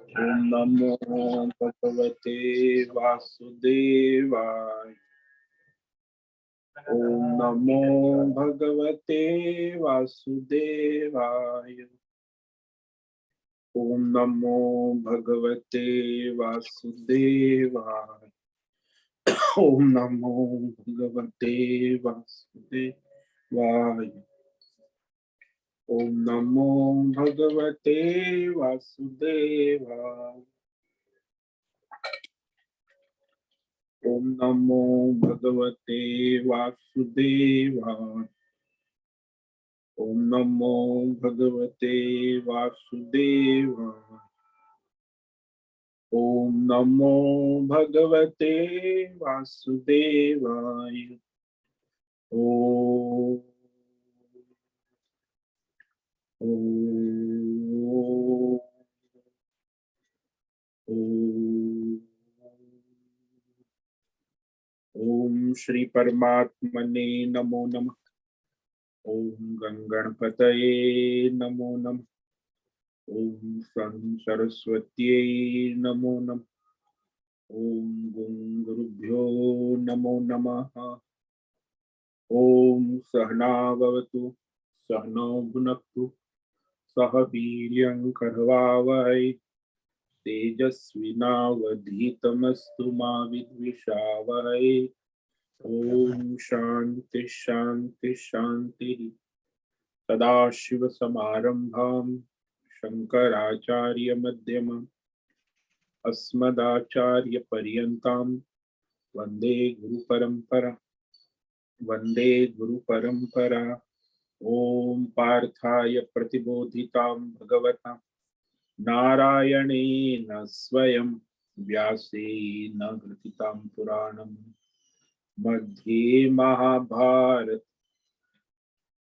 ओम नमो भगवते वासुदेवाय। ओम नमो भगवते वासुदेवाय। ओम नमो भगवते वासुदेवाय। ओम नमो भगवते वासुदेवाय। ओम नमो भगवते वासुदेवाय। ओम नमो भगवते वासुदेवाय। ओम नमो भगवते वासुदेवाय। ओम नमो भगवते वासुदेवाय। ओम ओम ओम ओम श्री परमात्मने नमो नमः। ओम गणपतये नमो नमः। ओम सरस्वत्यै नमो नमः। ओम गुरुभ्यो नमो नमः। ओम सहनावतु सहनौ भुनक्तु सह वीर्यं करवावहै तेजस्विनावधीतमस्तु मा विद्विषावहै। ओम शांति शांति शांति। सदाशिव समारंभां शंकराचार्य मध्यमम् अस्मदाचार्य पर्यन्तां वंदे गुरु परंपरा। ओम पार्थाय प्रतिबोधितां भगवता नारायणेन स्वयं व्यासेन ग्रथितां पुराणं मध्ये महाभारत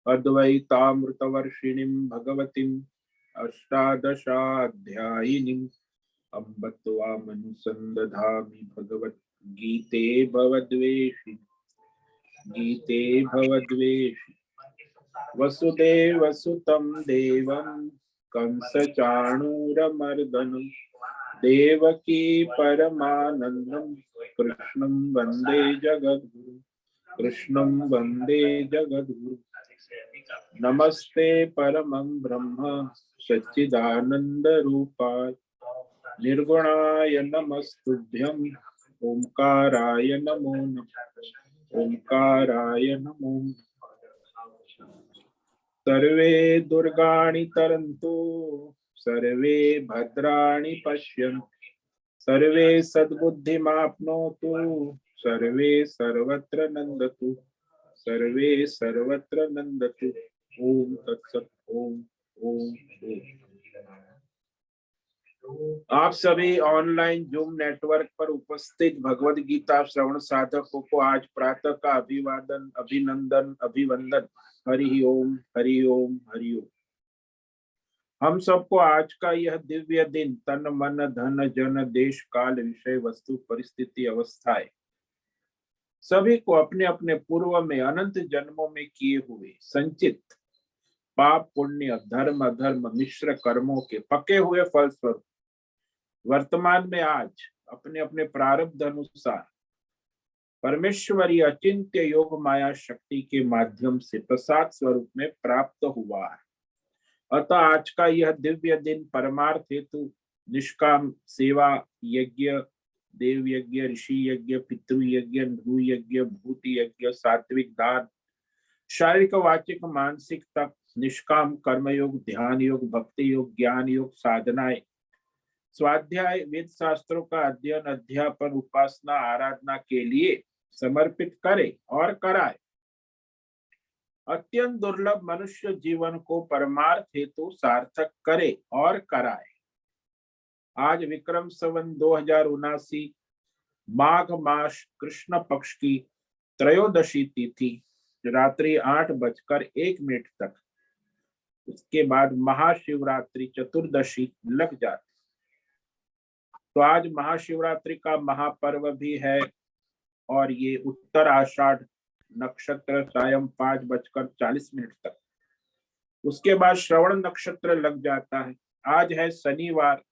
अद्वैतामृतवर्षिणीं भगवतीम् अष्टादशाध्यायिनीम् अम्ब त्वामनुसन्दधामि भगवद्गीते भवद्वेषि वसुदेवसुतं देवं कंसचाणूरमर्दनं देवकी परमानन्दं कृष्णं वन्दे जगद्गुरु। नमस्ते परमं ब्रह्म सच्चिदानन्दरूपाय निर्गुणाय नमस्तुभ्यं ओंकाराय नमो नमः। ओंकाराय नमो नमः। सर्वे दुर्गाणि तरन्तु सर्वे भद्राणि पश्यन्तु सर्वे सद्बुद्धिमाप्नोतु सर्वे सर्वत्र नन्दतु सर्वे सर्वत्र नन्दतु। ओम तत्सत्। ओम ओम ओम। आप सभी ऑनलाइन जूम नेटवर्क पर उपस्थित भगवद गीता श्रवण साधकों को आज प्रातः का अभिवादन अभिनंदन अभिवंदन। हरि ओम हरि ओम हरि ओम। हम सबको आज का यह दिव्य दिन तन मन धन जन देश काल विषय वस्तु परिस्थिति अवस्थाएं सभी को अपने अपने पूर्व में अनंत जन्मों में किए हुए संचित पाप पुण्य धर्म अधर्म मिश्र कर्मों के पके हुए फल स्वरूप वर्तमान में आज अपने अपने प्रारब्ध अनुसार परमेश्वरी अचिंत्य योग माया शक्ति के माध्यम से प्रसाद स्वरूप में प्राप्त हुआ है। अतः आज का यह दिव्य दिन परमार्थ हेतु निष्काम सेवा यज्ञ देव यज्ञ ऋषि यज्ञ पितृ यज्ञ नृ यज्ञ भूत यज्ञ सात्विक दान शारीरिक वाचिक मानसिक तप निष्काम कर्मयोग ध्यान योग भक्ति योग ज्ञान योग साधनाएं स्वाध्याय वेद शास्त्रों का अध्ययन अध्यापन उपासना आराधना के लिए समर्पित करे और कराए। अत्यंत दुर्लभ मनुष्य जीवन को परमार्थ हेतु सार्थक करे और कराए। आज विक्रम संवत 2079 माघ मास कृष्ण पक्ष की त्रयोदशी तिथि रात्रि 8:01 तक, उसके बाद महाशिवरात्रि चतुर्दशी लग जाती। तो आज महाशिवरात्रि का महापर्व भी है और ये उत्तर आषाढ़ नक्षत्र सायं 5:40 तक, उसके बाद श्रवण नक्षत्र लग जाता है। आज है शनिवार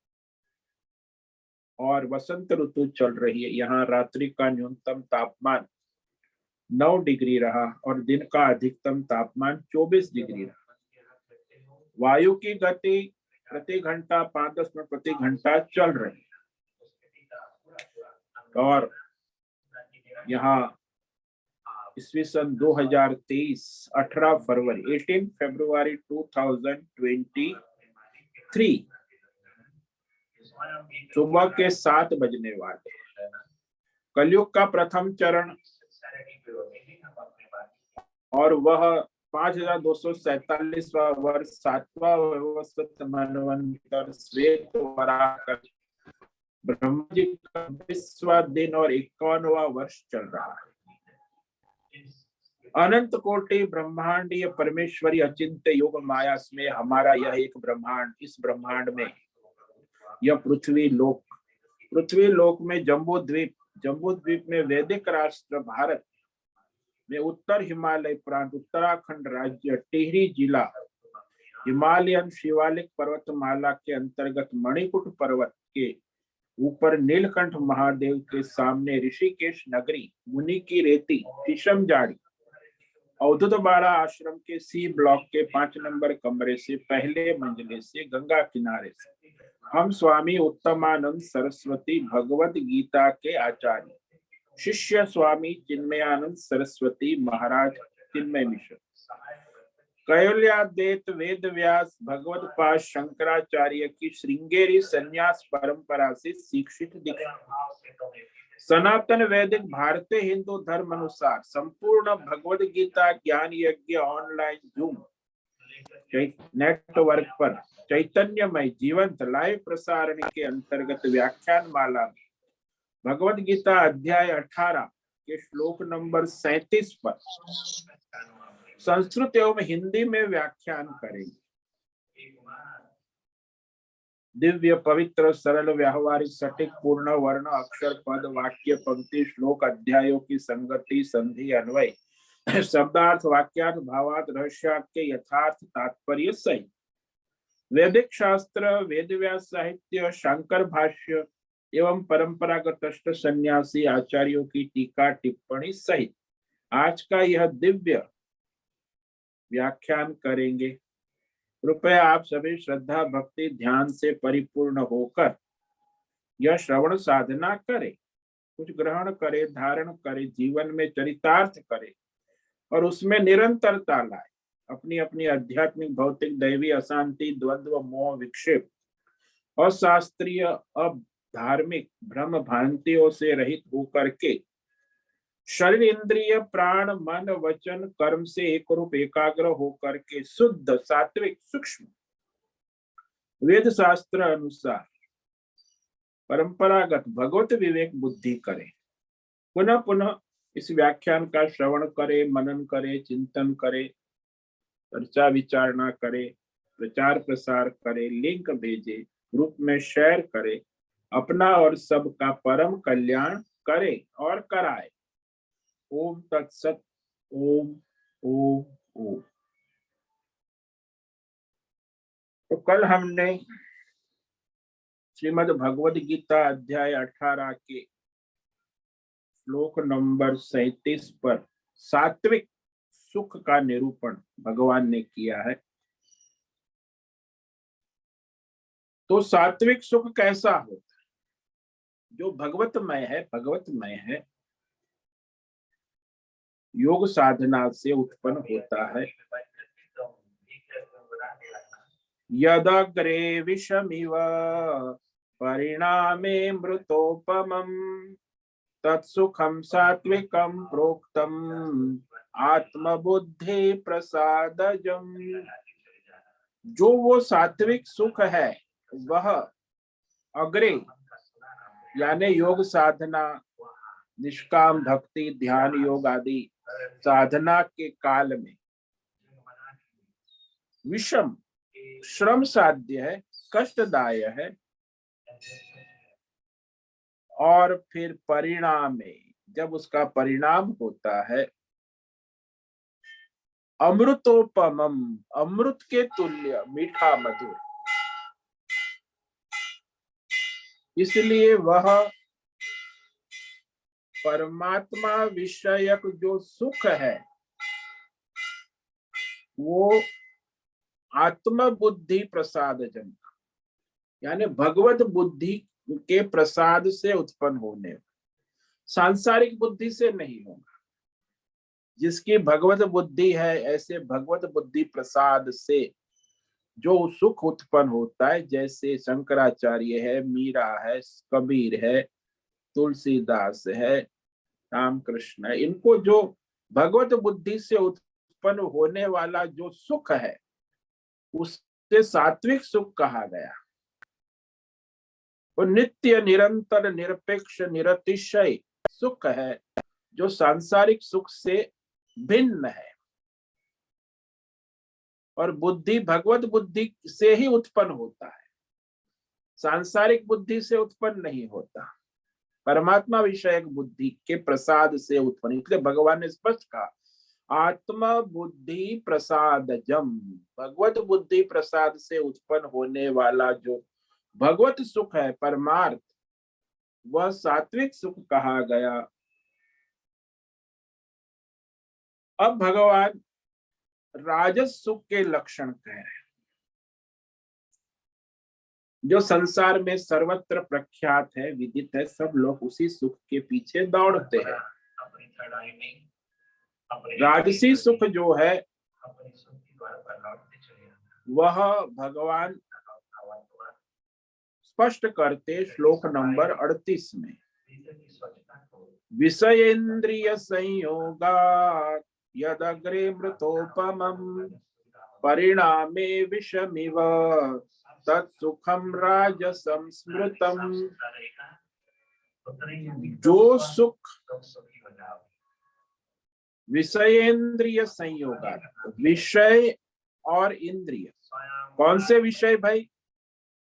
और वसंत ऋतु चल रही है। यहाँ रात्रि का न्यूनतम तापमान 9 डिग्री रहा और दिन का अधिकतम तापमान 24 डिग्री रहा। वायु की गति प्रति घंटा 5 प्रति घंटा चल रही है। और यहाँ ईस्वी सन 2023 18 फरवरी 18 फरवरी 2023 सुबह के 7 बजने वाले। कलयुग का प्रथम चरण और वह 5247वां वर्ष 7वां वैवस्वत मनवंतर श्वेत वराह ब्रह्मा जी का 20वां दिन और 51वां वर्ष चल रहा है। अनंत कोटि ब्रह्मांडीय परमेश्वरी अचिंत्य योग माया में हमारा यह एक ब्रह्मांड, इस ब्रह्मांड में यह पृथ्वी लोक में जम्बू द्वीप में वैदिक राष्ट्र भारत में उत्तर हिमालय प्रांत उत्तराखंड राज्य टिहरी जिला हिमालयन शिवालिक पर्वतमाला के अंतर्गत मणिकूट पर्वत के ऊपर नीलकंठ महादेव के सामने ऋषिकेश नगरी मुनि की रेती शीशमजाड़ी अवधूत बाड़ा आश्रम के सी ब्लॉक के 5 नंबर कमरे से पहले मंजिले से गंगा किनारे से हम स्वामी उत्तमानंद सरस्वती भगवत गीता के आचार्य शिष्य स्वामी चिन्मयानंद सरस्वती महाराज चिन्मय मिश्र कैवल्याद्वैत वेद व्यास भगवत पाद शंकराचार्य की श्रृंगेरी संन्यास परंपरा से शिक्षित दीक्षा सनातन वैदिक भारतीय हिंदू धर्म अनुसार संपूर्ण भगवत गीता ज्ञान यज्ञ ऑनलाइन जूम नेटवर्क पर चैतन्यमय जीवंत लाइव प्रसारण के अंतर्गत व्याख्यान माला में भगवत गीता अध्याय 18 के श्लोक नंबर 37 पर संस्कृत एवं हिंदी में व्याख्यान करेंगे। दिव्य पवित्र सरल व्यावहारिक सटीक पूर्ण वर्ण अक्षर पद वाक्य पंक्ति श्लोक अध्यायों की संगति संधि अन्वय शब्दार्थ वाक्यार्थ भावार्थ रहस्यार्थ के यथार्थ तात्पर्य सहित वैदिक शास्त्र वेद व्यास साहित्य शंकर भाष्य एवं परंपरागत अष्ट सन्यासी आचार्यों की टीका टिप्पणी सहित आज का यह दिव्य व्याख्यान करेंगे। कृपया आप सभी श्रद्धा भक्ति ध्यान से परिपूर्ण होकर यह श्रवण साधना करें, कुछ ग्रहण करे, धारण करे, जीवन में चरितार्थ करे और उसमें निरंतरता लाए। अपनी अपनी आध्यात्मिक भौतिक दैवी अशांति द्वंद्व मोह विक्षेप और शास्त्रीय अब धार्मिक भ्रम भ्रांतियों से रहित होकर के शरीर इंद्रिय प्राण मन वचन कर्म से एक रूप एकाग्र होकर के शुद्ध सात्विक सूक्ष्म वेद शास्त्र अनुसार परंपरागत भगवत विवेक बुद्धि करें। पुनः पुनः इस व्याख्यान का श्रवण करे, मनन करे, चिंतन करे, चर्चा विचारणा करे, प्रचार प्रसार करे, लिंक भेजे, ग्रुप में शेयर करे, अपना और सबका परम कल्याण करे और कराए। ओम तत्सत। ओम ओम ओम। तो कल हमने श्रीमद् भगवद गीता अध्याय 18 के श्लोक नंबर 37 पर सात्विक सुख का निरूपण भगवान ने किया है। तो सात्विक सुख कैसा होता है? जो भगवतमय है, योग साधना से उत्पन्न होता है। यदग्रे विषमिव परिणामे मृतोपमं तत्सुखं सात्विकं प्रोक्तम आत्मबुद्धि प्रसादजम। जो वो सात्विक सुख है वह अग्रे यानी योग साधना, निष्काम भक्ति, ध्यान योग आदि साधना के काल में विषम श्रम साध्य है, कष्टदाय है और फिर परिणाम में जब उसका परिणाम होता है अमृतोपमम, अमृत के तुल्य मीठा मधुर। इसलिए वह परमात्मा विषयक जो सुख है वो आत्म बुद्धि प्रसादजम, यानी भगवत बुद्धि के प्रसाद से उत्पन्न होने, सांसारिक बुद्धि से नहीं होगा। जिसकी भगवत बुद्धि है, ऐसे भगवत बुद्धि प्रसाद से जो सुख उत्पन्न होता है, जैसे शंकराचार्य है, मीरा है, कबीर है, तुलसीदास है, रामकृष्ण है, इनको जो भगवत बुद्धि से उत्पन्न होने वाला जो सुख है उससे सात्विक सुख कहा गया। वो नित्य निरंतर निरपेक्ष निरतिशय सुख है जो सांसारिक सुख से भिन्न है। और बुद्धि भगवत बुद्धि से ही उत्पन्न होता है, सांसारिक बुद्धि से उत्पन्न नहीं होता, परमात्मा विषयक बुद्धि के प्रसाद से उत्पन्न। इसलिए भगवान ने स्पष्ट कहा आत्म बुद्धि प्रसादजम, भगवत बुद्धि प्रसाद से उत्पन्न होने वाला जो भगवत सुख है, परमार्थ, वह सात्विक सुख कहा गया। अब भगवान राजस सुख के लक्षण कह रहे हैं, जो संसार में सर्वत्र प्रख्यात है, विदित है, सब लोग उसी सुख के पीछे दौड़ते हैं। राजसी सुख जो है वह भगवान स्पष्ट करते श्लोक नंबर 38 में, विषयेन्द्रिय संयोगात् यदग्रे मृतोपमम् परिणामे विषमिव तत्सुखम राजसं स्मृतम्। जो सुख विषयेन्द्रिय संयोगात्, विषय और इंद्रिय, कौन से विषय भाई?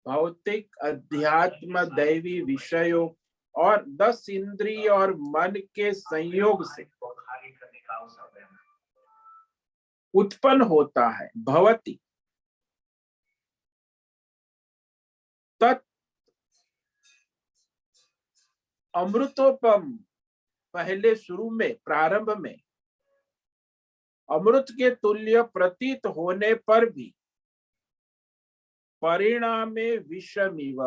भौतिक, अध्यात्म, दैवी विषयों और 10 इंद्रिय और मन के संयोग से उत्पन्न होता है। भवति तत् अमृतोपम, पहले शुरू में प्रारंभ में अमृत के तुल्य प्रतीत होने पर भी परिणामे विषमिव,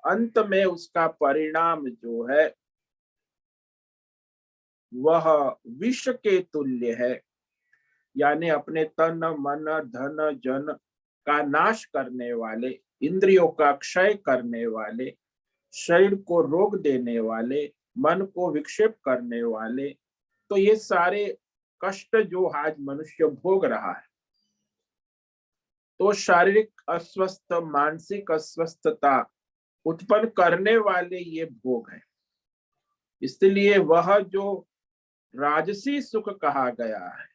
अंत में उसका परिणाम जो है वह विष के तुल्य है, यानी अपने तन मन धन जन का नाश करने वाले, इंद्रियों का क्षय करने वाले, शरीर को रोग देने वाले, मन को विक्षेप करने वाले, तो ये सारे कष्ट जो आज मनुष्य भोग रहा है, तो शारीरिक अस्वस्थ, मानसिक अस्वस्थता उत्पन्न करने वाले ये भोग है। इसलिए वह जो राजसी सुख कहा गया है,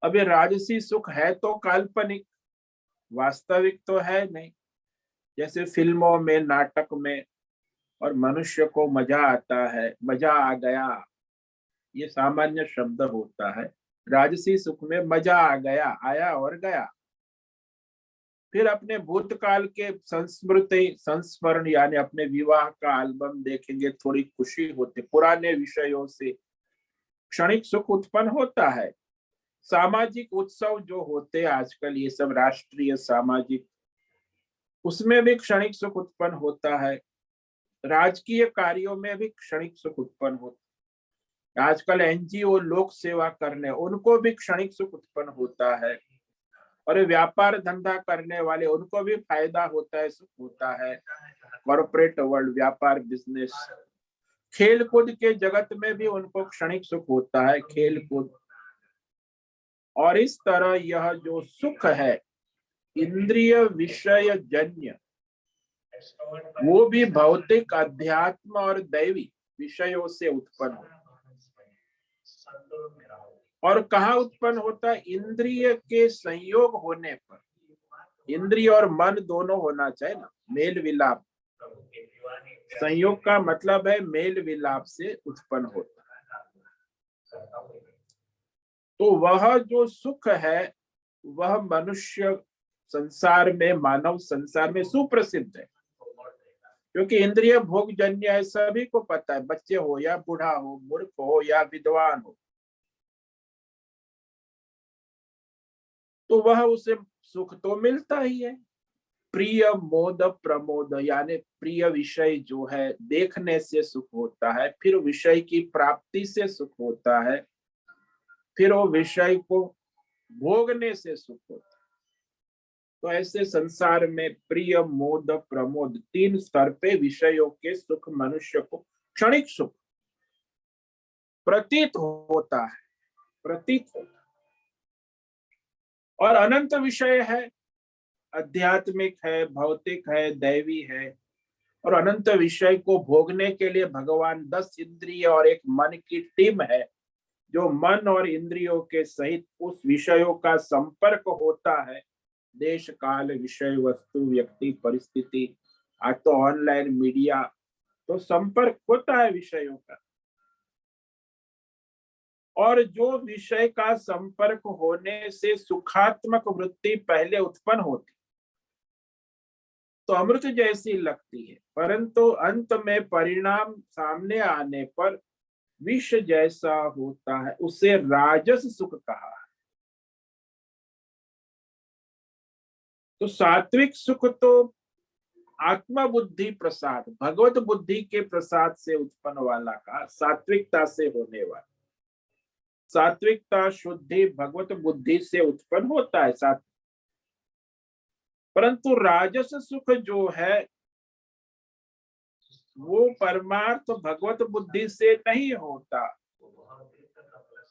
अब ये राजसी सुख है तो काल्पनिक, वास्तविक तो है नहीं। जैसे फिल्मों में, नाटक में और मनुष्य को मजा आता है, मजा आ गया, ये सामान्य शब्द होता है। राजसी सुख में मजा आ गया, आया और गया। फिर अपने भूतकाल के संस्मृति संस्मरण, यानी अपने विवाह का एल्बम देखेंगे, थोड़ी खुशी होती, पुराने विषयों से क्षणिक सुख उत्पन्न होता है। सामाजिक उत्सव जो होते आजकल, ये सब राष्ट्रीय सामाजिक, उसमें भी क्षणिक सुख उत्पन्न होता है। राजकीय कार्यों में भी क्षणिक सुख उत्पन्न होता है। आजकल एनजीओ लोक सेवा करने, उनको भी क्षणिक सुख उत्पन्न होता है। और व्यापार धंधा करने वाले, उनको भी फायदा होता है, सुख होता है। कॉर्पोरेट वर्ल्ड, व्यापार, बिजनेस, खेल कूद के जगत में भी उनको क्षणिक सुख होता है, खेल कूद। और इस तरह यह जो सुख है इंद्रिय विषय जन्य, वो भी भौतिक, अध्यात्म और दैवी विषयों से उत्पन्न होता है। और कहाँ उत्पन्न होता है? इंद्रिय के संयोग होने पर। इंद्रिय और मन दोनों होना चाहिए ना, मेल विलाप। संयोग का मतलब है मेल विलाप से उत्पन्न होता है। तो वह जो सुख है वह मनुष्य संसार में, मानव संसार में सुप्रसिद्ध है। क्योंकि इंद्रिय भोग जन्य है, सभी को पता है, बच्चे हो या बूढ़ा हो, मूर्ख हो या विद्वान हो, तो वह उसे सुख तो मिलता ही है। प्रिय मोद प्रमोद, यानी प्रिय विषय जो है देखने से सुख होता है, फिर विषय की प्राप्ति से सुख होता है, फिर वो विषय को भोगने से सुख होता है। तो ऐसे संसार में प्रिय मोद प्रमोद तीन स्तर पे विषयों के सुख मनुष्य को क्षणिक सुख प्रतीत होता है, प्रतीत होता है। और अनंत विषय है, आध्यात्मिक है, भौतिक है, दैवी है। और अनंत विषय को भोगने के लिए भगवान 10 इंद्रिय और एक मन की टीम है, जो मन और इंद्रियों के सहित उस विषयों का संपर्क होता है। देश काल विषय वस्तु व्यक्ति परिस्थिति, आज तो ऑनलाइन मीडिया, तो संपर्क होता है विषयों का। और जो विषय का संपर्क होने से सुखात्मक वृत्ति पहले उत्पन्न होती तो अमृत जैसी लगती है, परंतु अंत में परिणाम सामने आने पर विष जैसा होता है, उसे राजस सुख कहा है। तो सात्विक सुख तो आत्मा बुद्धि प्रसाद, भगवत बुद्धि के प्रसाद से उत्पन्न वाला का, सात्विकता से होने वाला। सात्विकता शुद्धि भगवत बुद्धि से उत्पन्न होता है सात्विक। परंतु राजस सुख जो है वो परमार्थ भगवत बुद्धि से नहीं होता,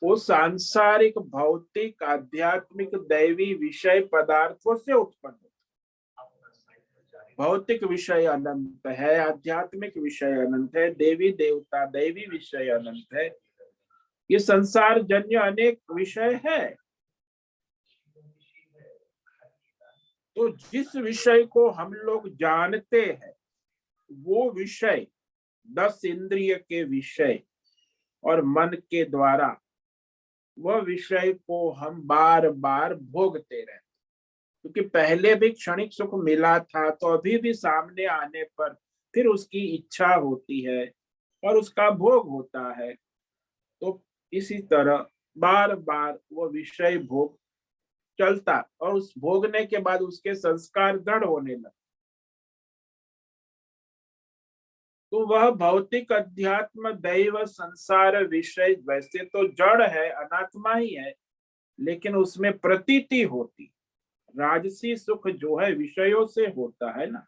वो सांसारिक भौतिक आध्यात्मिक दैवी विषय पदार्थों से उत्पन्न होता। भौतिक विषय अनंत है, आध्यात्मिक विषय अनंत है, देवी देवता दैवी विषय अनंत है, ये संसार जन्य अनेक विषय है। तो जिस विषय को हम लोग जानते हैं वो विषय 10 इंद्रिय के विषय और मन के द्वारा वह विषय को हम बार बार भोगते रहते, क्योंकि पहले भी क्षणिक सुख मिला था तो अभी भी सामने आने पर फिर उसकी इच्छा होती है और उसका भोग होता है। तो इसी तरह बार बार वो विषय भोग चलता और उस भोगने के बाद उसके संस्कार दृढ़ होने लगते। तो वह भौतिक अध्यात्म दैव संसार विषय वैसे तो जड़ है, अनात्मा ही है, लेकिन उसमें प्रतीति होती। राजसी सुख जो है विषयों से होता है ना,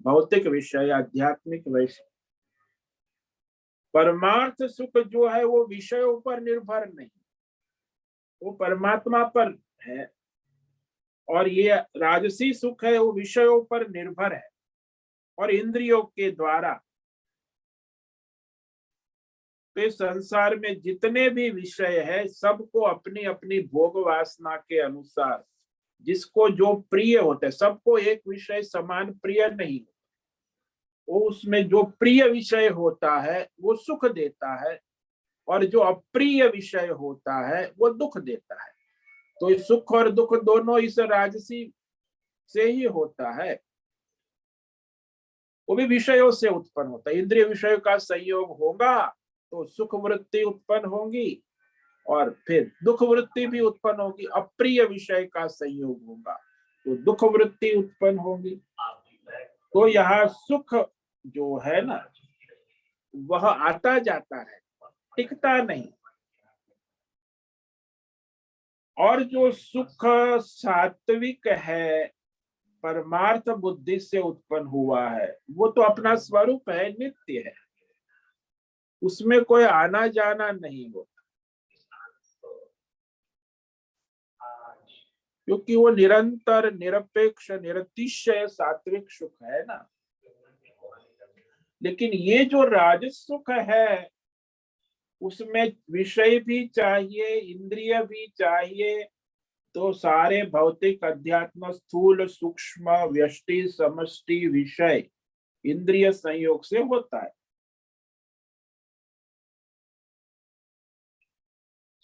भौतिक विषय आध्यात्मिक विषय। परमार्थ सुख जो है वो विषयों पर निर्भर नहीं, वो परमात्मा पर है। और ये राजसी सुख है वो विषयों पर निर्भर है और इंद्रियों के द्वारा। तो इस संसार में जितने भी विषय है सबको अपनी अपनी भोग वासना के अनुसार जिसको जो प्रिय होता है, सबको एक विषय समान प्रिय नहीं, वो उसमें जो प्रिय विषय होता है वो सुख देता है और जो अप्रिय विषय होता है वो दुख देता है। तो इस सुख और दुख दोनों इस राजसी से ही होता है, वो भी विषयों से उत्पन्न होता है। इंद्रिय विषयों का संयोग होगा तो सुख वृत्ति उत्पन्न होगी और फिर दुख वृत्ति भी उत्पन्न होगी। अप्रिय विषय का संयोग होगा तो दुख वृत्ति उत्पन्न होगी। तो यहाँ सुख जो है ना वह आता जाता है, टिकता नहीं। और जो सुख सात्विक है, परमार्थ बुद्धि से उत्पन्न हुआ है, वो तो अपना स्वरूप है, नित्य है, उसमें कोई आना जाना नहीं होता, क्योंकि वो निरंतर निरपेक्ष निरतिशय सात्विक सुख है ना। लेकिन ये जो राजस सुख है उसमें विषय भी चाहिए, इंद्रिय भी चाहिए। तो सारे भौतिक अध्यात्म स्थूल सूक्ष्म व्यष्टि समष्टि विषय इंद्रिय संयोग से होता है।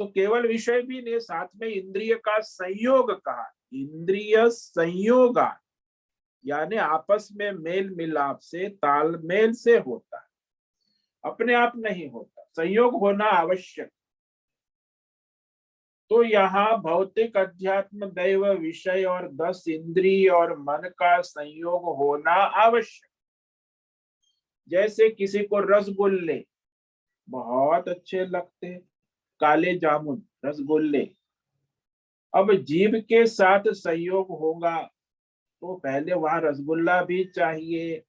तो केवल विषय भी नहीं, साथ में इंद्रिय का संयोग कहा, इंद्रिय संयोगा। यानी आपस में मेल मिलाप से, तालमेल से होता है, अपने आप नहीं होता, संयोग होना आवश्यक। तो यहाँ भौतिक, अध्यात्म, दैव, विषय और 10 इंद्रिय और मन का संयोग होना आवश्यक। जैसे किसी को रसगुल्ले बहुत अच्छे लगते हैं, काले जामुन, रसगुल्ले, अब जीभ के साथ संयोग होगा तो पहले वहां रसगुल्ला भी चाहिए,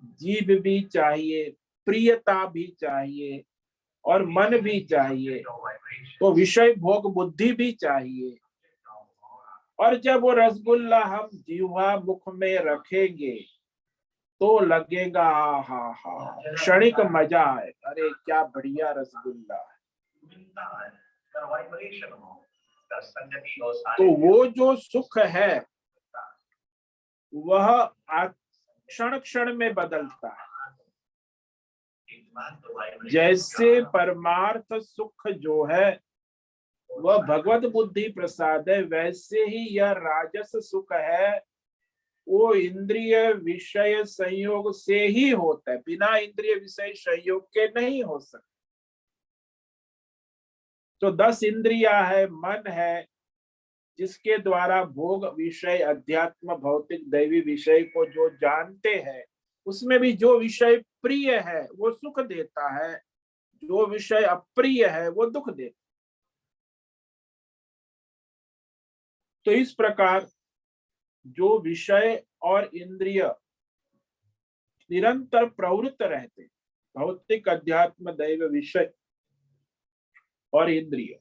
जीभ भी चाहिए, प्रियता भी चाहिए और मन भी चाहिए, तो विषय भोग बुद्धि भी चाहिए। और जब वो रसगुल्ला हम जीवा मुख में रखेंगे तो लगेगा हा हा, क्षणिक मजा है, अरे क्या बढ़िया रसगुल्ला है। तो वो जो सुख है वह क्षण क्षण में बदलता है। जैसे परमार्थ सुख जो है वह भगवत बुद्धि प्रसाद है, वैसे ही यह राजस सुख है, वो इंद्रिय विषय संयोग से ही होता है, बिना इंद्रिय विषय संयोग के नहीं हो सकता। तो 10 इंद्रिया है, मन है, जिसके द्वारा भोग, विषय, अध्यात्म, भौतिक, दैवी विषय को जो जानते हैं, उसमें भी जो विषय प्रिय है वो सुख देता है, जो विषय अप्रिय है वो दुख देता है। तो इस प्रकार जो विषय और इंद्रिय निरंतर प्रवृत्त रहते, भौतिक, अध्यात्म, दैव, विषय और इंद्रिय,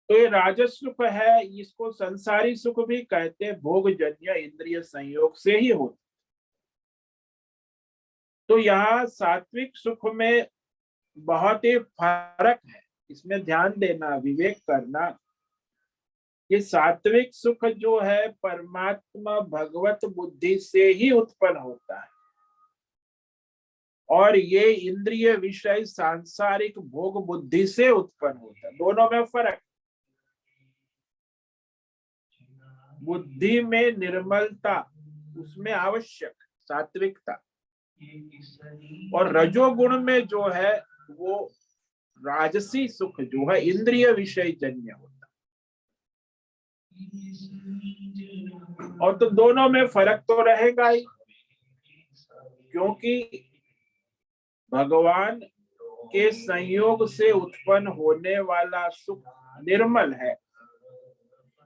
तो ये राजस सुख है, इसको संसारी सुख भी कहते, भोग जन्य इंद्रिय संयोग से ही होता। तो यहाँ सात्विक सुख में बहुत ही फर्क है, इसमें ध्यान देना, विवेक करना। ये सात्विक सुख जो है परमात्मा भगवत बुद्धि से ही उत्पन्न होता है, और ये इंद्रिय विषय सांसारिक भोग बुद्धि से उत्पन्न होता है, दोनों में फर्क। बुद्धि में निर्मलता उसमें आवश्यक, सात्विकता, और रजोगुण में जो है वो राजसी सुख जो है इंद्रिय विषय जन्य होता। और तो दोनों में फर्क तो रहेगा ही, क्योंकि भगवान के संयोग से उत्पन्न होने वाला सुख निर्मल है,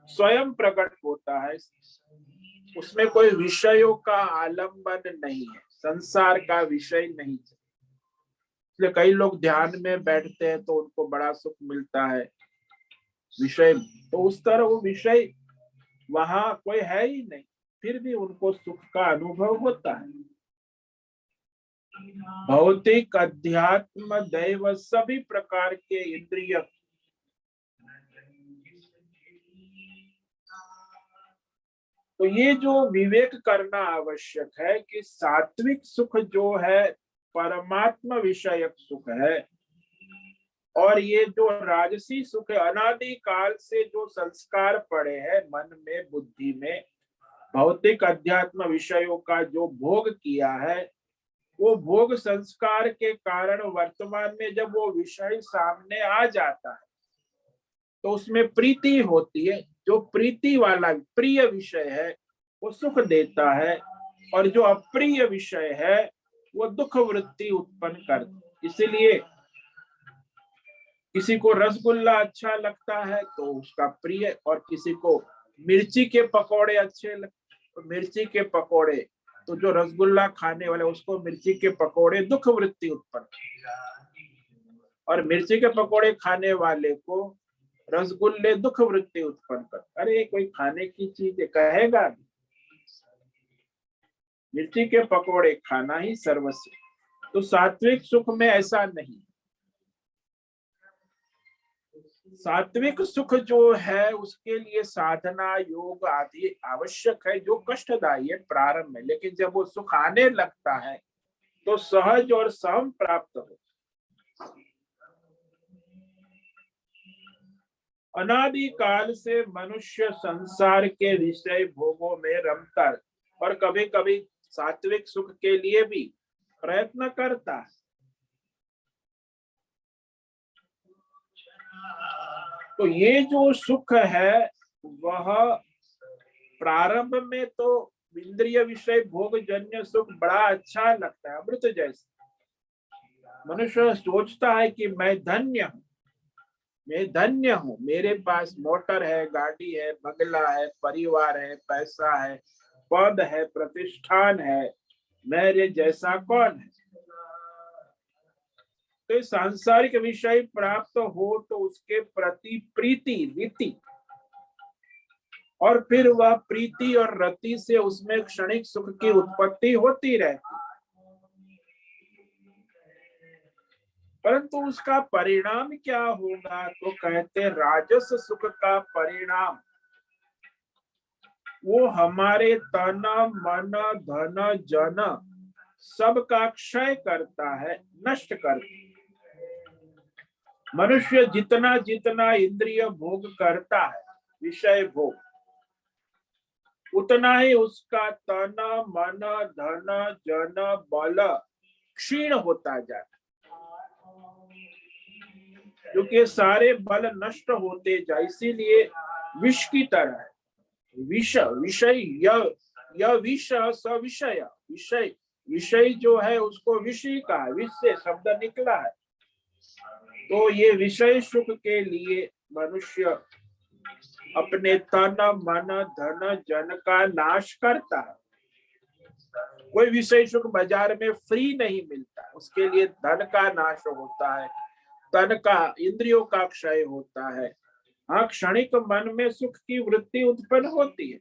स्वयं प्रकट होता है, उसमें कोई विषयों का आलंबन नहीं है, संसार का विषय नहीं है। इसलिए कई लोग ध्यान में बैठते हैं तो उनको बड़ा सुख मिलता है विषय, तो उस तरह वो विषय वहां कोई है ही नहीं, फिर भी उनको सुख का अनुभव होता है। भौतिक, अध्यात्म, दैव सभी प्रकार के इंद्रिय तो ये जो विवेक करना आवश्यक है कि सात्विक सुख जो है परमात्मा विषयक सुख है, और ये जो राजसी सुख है अनादि काल से जो संस्कार पड़े हैं मन में, बुद्धि में, भौतिक, अध्यात्म विषयों का जो भोग किया है, वो भोग संस्कार के कारण वर्तमान में जब वो विषय सामने आ जाता है तो उसमें प्रीति होती है, जो प्रीति वाला प्रिय विषय है वो सुख देता है, और जो अप्रिय विषय है वो दुख वृत्ति उत्पन्न करता। इसीलिए किसी को रसगुल्ला अच्छा लगता है तो उसका प्रिय, और किसी को मिर्ची के पकौड़े अच्छे लगते तो मिर्ची के पकौड़े, तो जो रसगुल्ला खाने वाले उसको मिर्ची के पकौड़े दुख वृत्ति उत्पन्न, और मिर्ची के पकौड़े खाने वाले को रसगुल्ले दुख वृत्ति उत्पन्न कर। अरे कोई खाने की चीज कहेगा, मिर्ची के पकौड़े खाना ही सर्वस्व। तो सात्विक सुख में ऐसा नहीं, सात्विक सुख जो है उसके लिए साधना, योग आदि आवश्यक है, जो कष्टदायी है प्रारंभ में, लेकिन जब वो सुख आने लगता है तो सहज और सहम प्राप्त हो। अनादि काल से मनुष्य संसार के विषय भोगों में रमता है, और कभी कभी सात्विक सुख के लिए भी प्रयत्न करता है। तो ये जो सुख है वह प्रारंभ में तो इंद्रिय विषय भोग जन्य सुख बड़ा अच्छा लगता है, अमृत जैसे। मनुष्य सोचता है कि मैं धन्य हूं, मैं धन्य हूं, मेरे पास मोटर है, गाड़ी है, बंगला है, परिवार है, पैसा है, पद है, प्रतिष्ठान है, मेरे जैसा कौन है। तो सांसारिक विषय प्राप्त हो तो उसके प्रति प्रीति रीति, और फिर वह प्रीति और रति से उसमें क्षणिक सुख की उत्पत्ति होती रहती, परंतु उसका परिणाम क्या होगा? तो कहते राजस सुख का परिणाम वो हमारे तन मन धन जन सबका क्षय करता है, नष्ट करता है। मनुष्य जितना जितना इंद्रिय भोग करता है, विषय भोग, उतना ही उसका तन मन धन जन बल क्षीण होता जाता है, क्योंकि सारे बल नष्ट होते जाए। इसीलिए विष की तरह है, विष विषय यह विष स विषय, विषय विषय जो है उसको विषय का, विष से शब्द निकला है। तो ये विषय सुख के लिए मनुष्य अपने तन मन धन जन का नाश करता है। कोई विषय सुख बाजार में फ्री नहीं मिलता, उसके लिए धन का नाश होता है, तन का इंद्रियों का क्षय होता है। हाँ, क्षणिक मन में सुख की वृत्ति उत्पन्न होती है।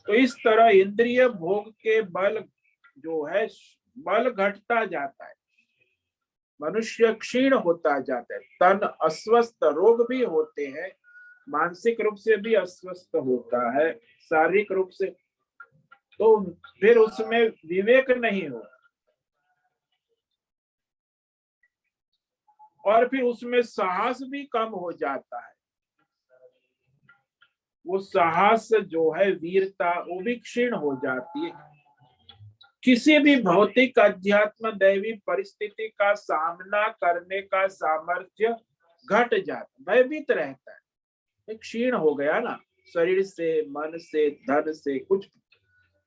तो इस तरह इंद्रिय भोग के बल जो है, बल घटता जाता है, मनुष्य क्षीण होता जाता है, तन अस्वस्थ, रोग भी होते हैं, मानसिक रूप से भी अस्वस्थ होता है, शारीरिक रूप से। तो फिर उसमें विवेक नहीं हो, और फिर उसमें साहस भी कम हो जाता है। वो साहस जो है, वीरता, वो भी क्षीण हो जाती है। किसी भी भौतिक अध्यात्म दैवी परिस्थिति का सामना करने का सामर्थ्य घट जाता, भयभीत रहता है, क्षीण हो गया ना, शरीर से, मन से, धन से कुछ।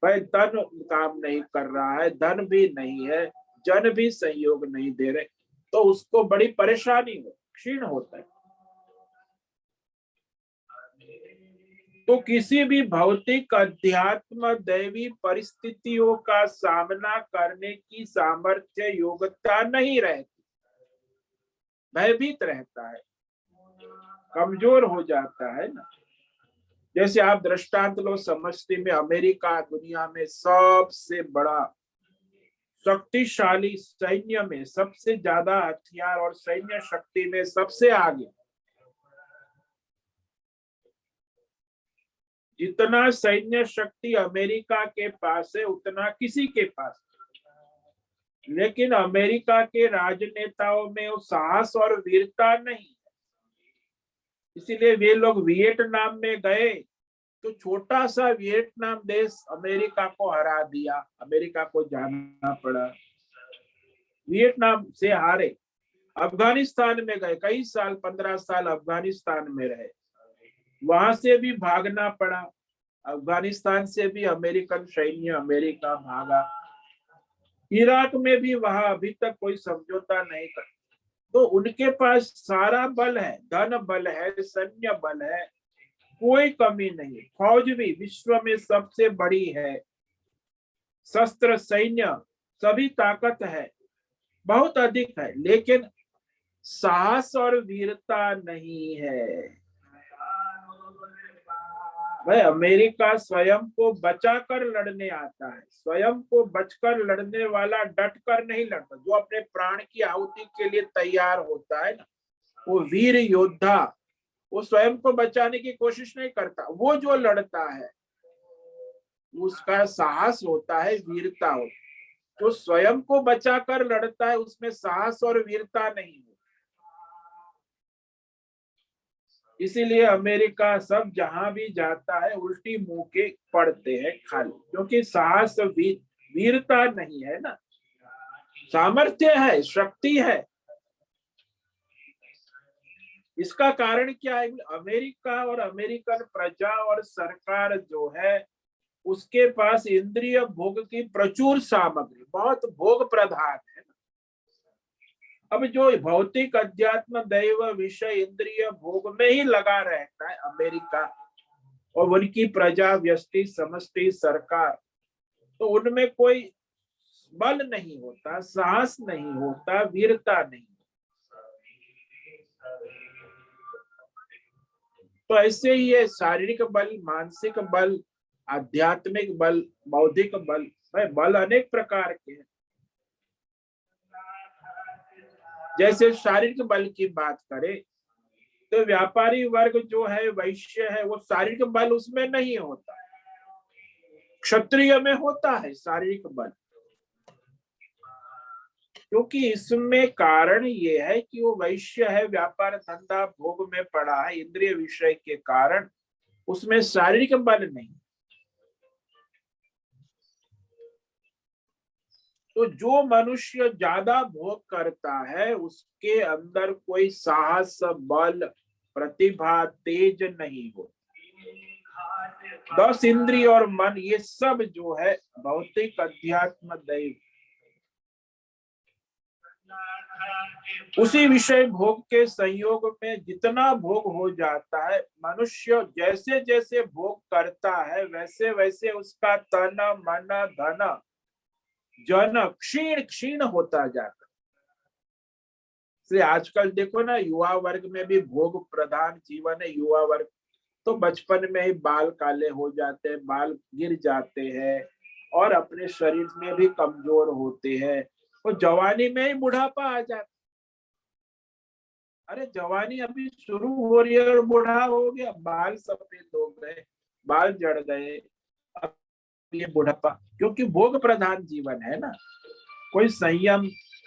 भाई तन काम नहीं कर रहा है, धन भी नहीं है, जन भी सहयोग नहीं दे रहे, तो उसको बड़ी परेशानी हो, क्षीण होता है। तो किसी भी भौतिक अध्यात्म दैवी परिस्थितियों का सामना करने की सामर्थ्य योग्यता नहीं रहती, भयभीत रहता है, कमजोर हो जाता है ना। जैसे आप दृष्टांत लो, समझते में अमेरिका दुनिया में सबसे बड़ा शक्तिशाली सैन्य में, सबसे ज्यादा हथियार और सैन्य शक्ति में सबसे आगे, जितना सैन्य शक्ति अमेरिका के पास है उतना किसी के पास, लेकिन अमेरिका के राजनेताओं में वो साहस और वीरता नहीं, इसीलिए वे लोग वियतनाम में गए तो छोटा सा वियतनाम देश अमेरिका को हरा दिया, अमेरिका को जाना पड़ा, वियतनाम से हारे। अफगानिस्तान में गए, कई साल, 15 साल अफगानिस्तान में रहे, वहां से भी भागना पड़ा, अफगानिस्तान से भी अमेरिकन सैन्य अमेरिका भागा। इराक में भी वहां अभी तक कोई समझौता नहीं कर, तो उनके पास सारा बल है, धन बल है, सैन्य बल है, कोई कमी नहीं, फौज भी विश्व में सबसे बड़ी है, शस्त्र सैन्य सभी ताकत है, बहुत अधिक है, लेकिन साहस और वीरता नहीं है। भाई अमेरिका स्वयं को बचाकर लड़ने आता है, स्वयं को बचकर लड़ने वाला डट कर नहीं लड़ता, जो अपने प्राण की आहुति के लिए तैयार होता है ना, वो वीर योद्धा, वो स्वयं को बचाने की कोशिश नहीं करता, वो जो लड़ता है उसका साहस होता है, वीरता होती है। जो स्वयं को बचाकर लड़ता है उसमें साहस और वीरता नहीं होती। इसीलिए अमेरिका सब जहां भी जाता है उल्टी मुंह के पड़ते हैं खाली, क्योंकि साहस वीरता नहीं है ना, सामर्थ्य है, शक्ति है। इसका कारण क्या है? अमेरिका और अमेरिकन प्रजा और सरकार जो है उसके पास इंद्रिय भोग की प्रचुर सामग्री, बहुत भोग प्रधान है। अब जो भौतिक अध्यात्म दैव विषय इंद्रिय भोग में ही लगा रहता है अमेरिका और उनकी प्रजा, व्यष्टि, समष्टि, सरकार, तो उनमें कोई बल नहीं होता, साहस नहीं होता, वीरता नहीं। तो ऐसे ही है शारीरिक बल, मानसिक बल, आध्यात्मिक बल, बौद्धिक बल, बल अनेक प्रकार के हैं। जैसे शारीरिक बल की बात करें तो व्यापारी वर्ग जो है, वैश्य है, वो शारीरिक बल उसमें नहीं होता, क्षत्रिय में होता है शारीरिक बल। क्योंकि इसमें कारण ये है कि वो वैश्य है, व्यापार धंधा भोग में पड़ा है, इंद्रिय विषय के कारण उसमें शारीरिक बल नहीं। तो जो मनुष्य ज्यादा भोग करता है उसके अंदर कोई साहस, बल, प्रतिभा, तेज नहीं होती। 10 इंद्रिय और मन ये सब जो है भौतिक अध्यात्म दैव, उसी विषय भोग के संयोग में जितना भोग हो जाता है, मनुष्य जैसे जैसे भोग करता है वैसे वैसे उसका तन, मन, धन, जन क्षीण क्षीण होता जाता। इसलिए आजकल देखो ना, युवा वर्ग में भी भोग प्रधान जीवन है। युवा वर्ग तो बचपन में ही बाल काले हो जाते हैं, बाल गिर जाते हैं और अपने शरीर में भी कमजोर होते हैं, और जवानी में ही बुढ़ापा आ जाता। अरे जवानी अभी शुरू हो रही है और बूढ़ा हो गया, बाल सफेद हो गए, बाल जड़ गए, अब ये बुढ़ापा। क्योंकि भोग प्रधान जीवन है ना, कोई संयम,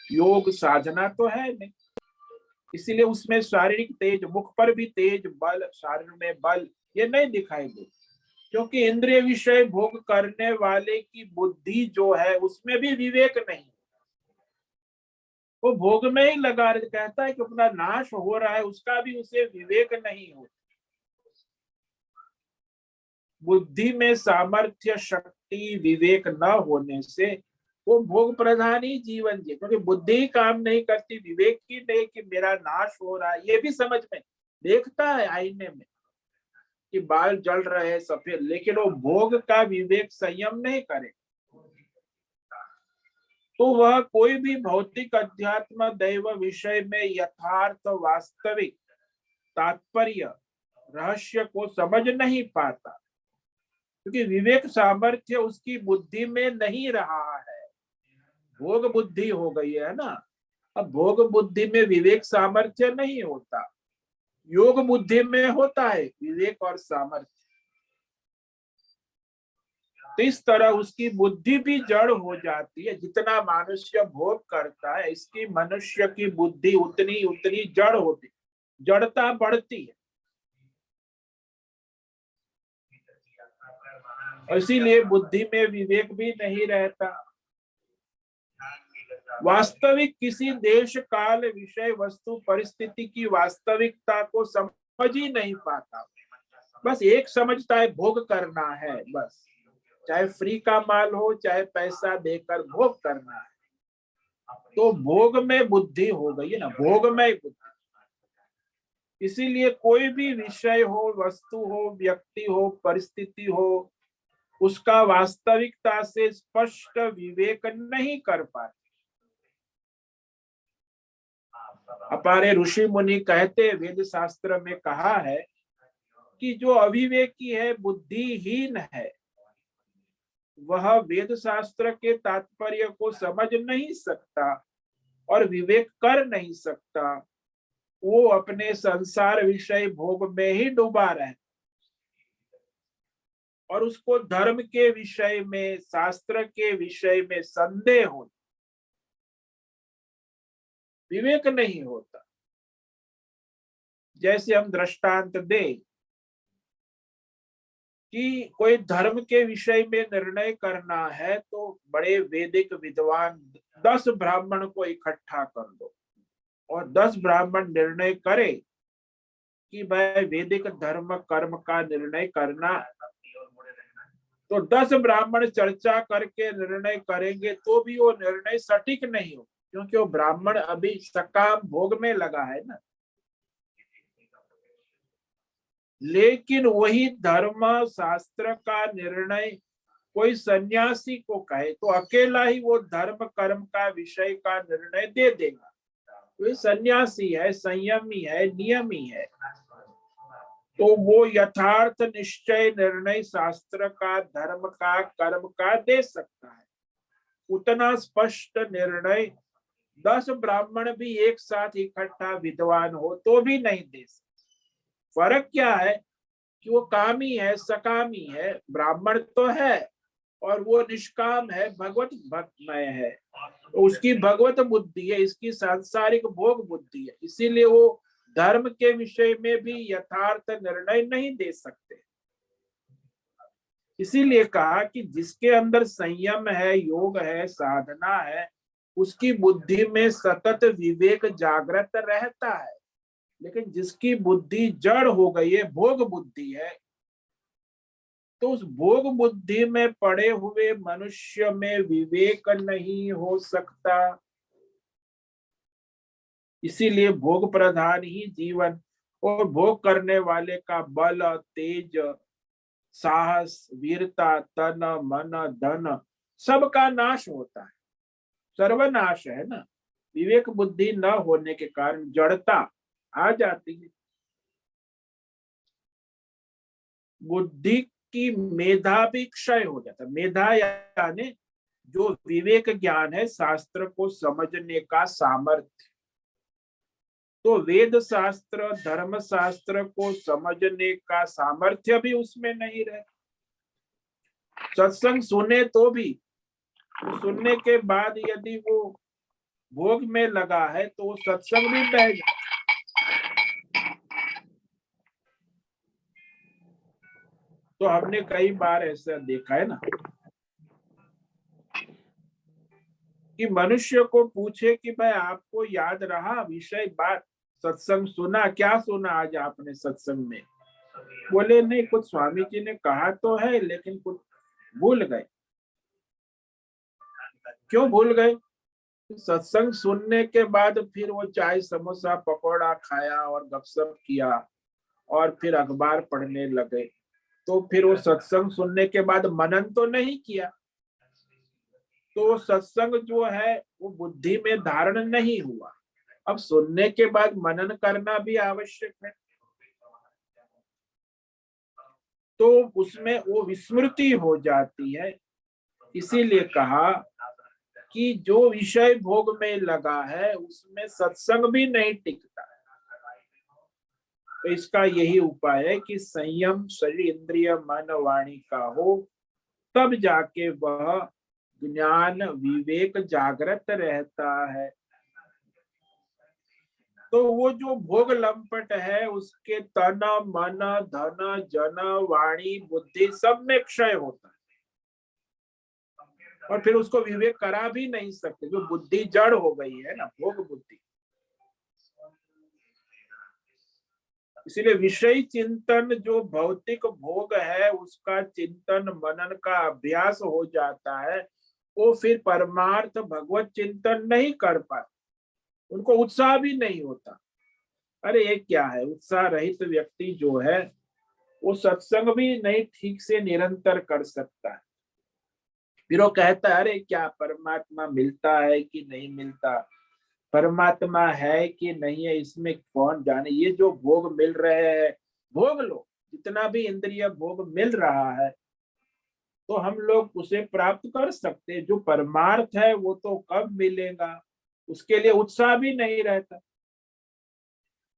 योग, साधना तो है नहीं। इसीलिए उसमें शारीरिक तेज, मुख पर भी तेज, बल, शरीर में बल ये नहीं दिखाई दे। क्योंकि इंद्रिय विषय भोग करने वाले की बुद्धि जो है उसमें भी विवेक नहीं, वो भोग में ही लगा कहता है कि अपना नाश हो रहा है, उसका भी उसे विवेक नहीं होता। बुद्धि में सामर्थ्य, शक्ति, विवेक न होने से वो भोग प्रधान ही जीवन जी, क्योंकि बुद्धि ही काम नहीं करती, विवेक की नहीं कि मेरा नाश हो रहा है, ये भी समझ में देखता है आईने में कि बाल जल रहे हैं सफेद, लेकिन वो भोग का विवेक संयम नहीं करे तो वह कोई भी भौतिक अध्यात्म दैव विषय में यथार्थ, वास्तविक तात्पर्य, रहस्य को समझ नहीं पाता, क्योंकि विवेक सामर्थ्य उसकी बुद्धि में नहीं रहा है। भोग बुद्धि हो गई है ना, अब भोग बुद्धि में विवेक सामर्थ्य नहीं होता, योग बुद्धि में होता है विवेक और सामर्थ्य। तो इस तरह उसकी बुद्धि भी जड़ हो जाती है। जितना मनुष्य भोग करता है, इसकी मनुष्य की बुद्धि उतनी उतनी जड़ होती, जड़ता बढ़ती है। इसीलिए बुद्धि में विवेक भी नहीं रहता, वास्तविक किसी देश, काल, विषय, वस्तु, परिस्थिति की वास्तविकता को समझ ही नहीं पाता। बस एक समझता है भोग करना है, बस चाहे फ्री का माल हो चाहे पैसा देकर भोग करना है। तो भोग में बुद्धि हो गई है ना, भोग में बुद्धि। इसीलिए कोई भी विषय हो, वस्तु हो, व्यक्ति हो, परिस्थिति हो, उसका वास्तविकता से स्पष्ट विवेक नहीं कर पाते। हमारे ऋषि मुनि कहते, वेद शास्त्र में कहा है कि जो अविवेकी है, बुद्धिहीन है, वह वेद शास्त्र के तात्पर्य को समझ नहीं सकता और विवेक कर नहीं सकता। वो अपने संसार विषय भोग में ही डूबा रहे और उसको धर्म के विषय में, शास्त्र के विषय में संदेह हो, विवेक नहीं होता। जैसे हम दृष्टांत दे कि कोई धर्म के विषय में निर्णय करना है तो बड़े वैदिक विद्वान 10 ब्राह्मण को इकट्ठा कर दो और 10 ब्राह्मण निर्णय करे कि भाई वैदिक धर्म कर्म का निर्णय करना, तो 10 ब्राह्मण चर्चा करके निर्णय करेंगे तो भी वो निर्णय सटीक नहीं हो, क्योंकि वो ब्राह्मण अभी सकाम भोग में लगा है ना। लेकिन वही धर्म शास्त्र का निर्णय कोई सन्यासी को कहे तो अकेला ही वो धर्म कर्म का विषय का निर्णय दे देगा। कोई सन्यासी है, संयमी है, नियमी है, तो वो यथार्थ निश्चय निर्णय शास्त्र का, धर्म का, कर्म का दे सकता है। उतना स्पष्ट निर्णय 10 ब्राह्मण भी एक साथ इकट्ठा विद्वान हो तो भी नहीं दे सकते। फर्क क्या है कि वो कामी है, सकामी है, ब्राह्मण तो है और वो निष्काम है, भगवत भक्तमय है, तो उसकी भगवत बुद्धि है, इसकी सांसारिक भोग बुद्धि है, इसीलिए वो धर्म के विषय में भी यथार्थ निर्णय नहीं दे सकते। इसीलिए कहा कि जिसके अंदर संयम है, योग है, साधना है, उसकी बुद्धि में सतत विवेक जागृत रहता है। लेकिन जिसकी बुद्धि जड़ हो गई है, भोग बुद्धि है, तो उस भोग बुद्धि में पड़े हुए मनुष्य में विवेक नहीं हो सकता। इसीलिए भोग प्रधान ही जीवन, और भोग करने वाले का बल, तेज, साहस, वीरता, तन, मन, धन सबका नाश होता है, सर्वनाश है ना। विवेक बुद्धि न होने के कारण जड़ता आ जाती है। बुद्धि की मेधा भी क्षय हो जाता है। मेधा यानी जो विवेक ज्ञान है, शास्त्र को समझने का सामर्थ्य, तो वेद शास्त्र, धर्म शास्त्र को समझने का सामर्थ्य भी उसमें नहीं रहे। सत्संग सुने तो भी, सुनने के बाद यदि वो भोग में लगा है तो वो सत्संग भी बह जाए। तो हमने कई बार ऐसा देखा है ना कि मनुष्य को पूछे कि भाई आपको याद रहा विषय, बात, सत्संग सुना, क्या सुना आज आपने सत्संग में? बोले नहीं, कुछ स्वामी जी ने कहा तो है लेकिन कुछ भूल गए। क्यों भूल गए? सत्संग सुनने के बाद फिर वो चाय समोसा पकौड़ा खाया और गपशप किया और फिर अखबार पढ़ने लगे, तो फिर वो सत्संग सुनने के बाद मनन तो नहीं किया, तो सत्संग जो है वो बुद्धि में धारण नहीं हुआ। अब सुनने के बाद मनन करना भी आवश्यक है, तो उसमें वो विस्मृति हो जाती है। इसीलिए कहा कि जो विषय भोग में लगा है उसमें सत्संग भी नहीं टिकता। तो इसका यही उपाय है कि संयम शरीर, इंद्रिय, मन, वाणी का हो, तब जाके वह ज्ञान विवेक जागृत रहता है। तो वो जो भोग लंपट है उसके तन, मन, धन, जन, वाणी, बुद्धि सब में क्षय होता है, और फिर उसको विवेक करा भी नहीं सकते, जो बुद्धि जड़ हो गई है ना, भोग बुद्धि। इसीलिए विषय चिंतन, जो भौतिक भोग है उसका चिंतन मनन का अभ्यास हो जाता है, वो फिर परमार्थ भगवत चिंतन नहीं कर पाते, उनको उत्साह भी नहीं होता। अरे ये क्या है, उत्साह रहित व्यक्ति जो है वो सत्संग भी नहीं ठीक से निरंतर कर सकता है। फिर वो कहता है अरे क्या परमात्मा मिलता है कि नहीं मिलता, परमात्मा है कि नहीं है, इसमें कौन जाने, ये जो भोग मिल रहे हैं भोग लो, जितना भी इंद्रिय भोग मिल रहा है तो हम लोग उसे प्राप्त कर सकते, जो परमार्थ है वो तो कब मिलेगा, उसके लिए उत्साह भी नहीं रहता।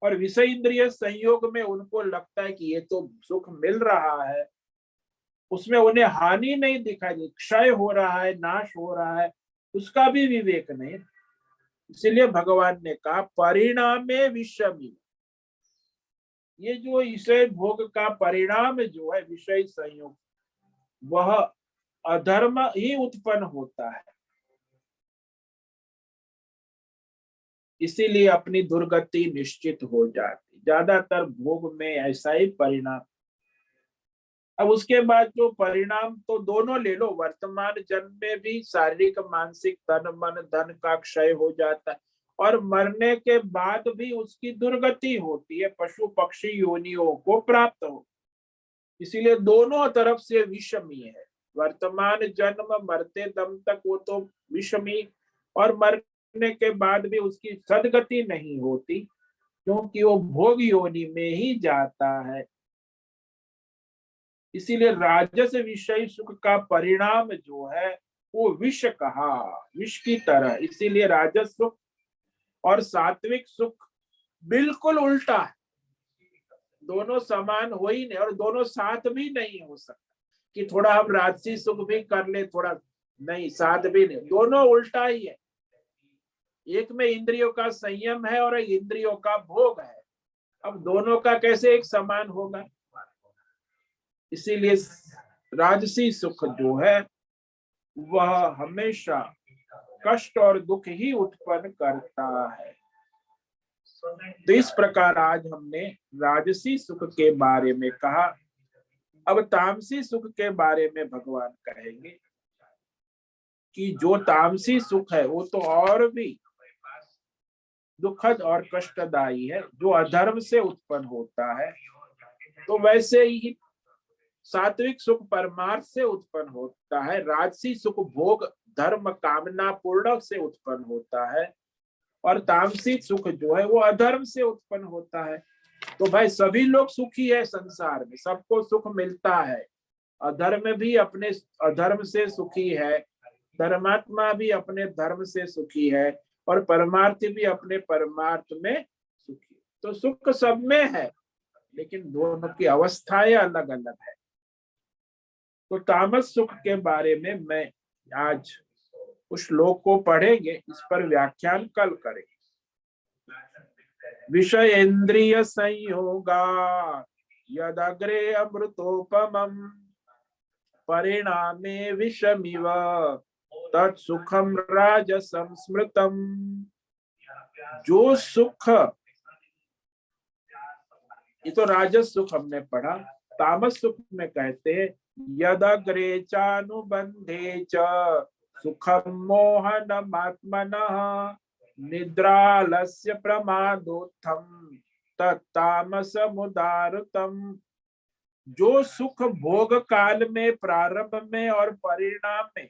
और विषय इंद्रिय संयोग में उनको लगता है कि ये तो सुख मिल रहा है, उसमें उन्हें हानि नहीं दिखाई दी, क्षय हो रहा है, नाश हो रहा है, उसका भी विवेक नहीं। इसलिए भगवान ने कहा परिणामे विषमी, ये जो विषय भोग का परिणाम जो है विषय संयोग, वह अधर्म ही उत्पन्न होता है। इसीलिए अपनी दुर्गति निश्चित हो जाती, ज्यादातर भोग में ऐसा ही परिणाम। अब उसके बाद जो परिणाम तो दोनों ले लो, वर्तमान जन्म में भी शारीरिक मानसिक तन मन धन का क्षय हो जाता है, और मरने के बाद भी उसकी दुर्गति होती है, पशु पक्षी योनियों को प्राप्त हो। इसीलिए दोनों तरफ से विषमी है। वर्तमान जन्म मरते दम तक वो तो विषमी, और मरने के बाद भी उसकी सदगति नहीं होती, क्योंकि वो भोग योनि में ही जाता है। इसीलिए राजस विषय सुख का परिणाम जो है वो विष कहा, विष की तरह। इसीलिए राजस सुख और सात्विक सुख बिल्कुल उल्टा है, दोनों समान हो ही नहीं, और दोनों साथ भी नहीं हो सकता कि थोड़ा हम राजसी सुख भी कर ले, थोड़ा नहीं, साथ भी नहीं, दोनों उल्टा ही है। एक में इंद्रियों का संयम है और इंद्रियों का भोग है, अब दोनों का कैसे एक समान होगा। इसीलिए राजसी सुख जो है वह हमेशा कष्ट और दुख ही उत्पन्न करता है। तो इस प्रकार आज हमने राजसी सुख के बारे में कहा। अब तामसी सुख के बारे में भगवान कहेंगे कि जो तामसी सुख है वो तो और भी दुखद और कष्टदायी है, जो अधर्म से उत्पन्न होता है। तो वैसे ही सात्विक सुख परमार्थ से उत्पन्न होता है, राजसी सुख भोग धर्म कामना पूर्ण से उत्पन्न होता है, और तामसी सुख जो है वो अधर्म से उत्पन्न होता है। तो भाई सभी लोग सुखी है संसार में, सबको सुख मिलता है। अधर्म भी अपने अधर्म से सुखी है, धर्मात्मा भी अपने धर्म से सुखी है, और परमार्थी भी अपने परमार्थ में सुखी। तो सुख सब में है, लेकिन दोनों की अवस्थाएं अलग अलग है। तो तामस सुख के बारे में मैं आज उस श्लोक को पढ़ेंगे, इस पर व्याख्यान कल करेंगे। विषय इंद्रिय संयोगा यदग्रे अमृतोपमं परिणामे विषमिव तत्सुखम राजसं स्मृतम्। जो सुख, ये तो राजस सुख हमने पढ़ा। तामस सुख में कहते हैं यदग्रे चानुबंधे च सुखम मोहनमात्मनः निद्रालस्य प्रमादोत्थम तत्तामसमुदारतम। जो सुख भोग काल में, प्रारंभ में और परिणाम में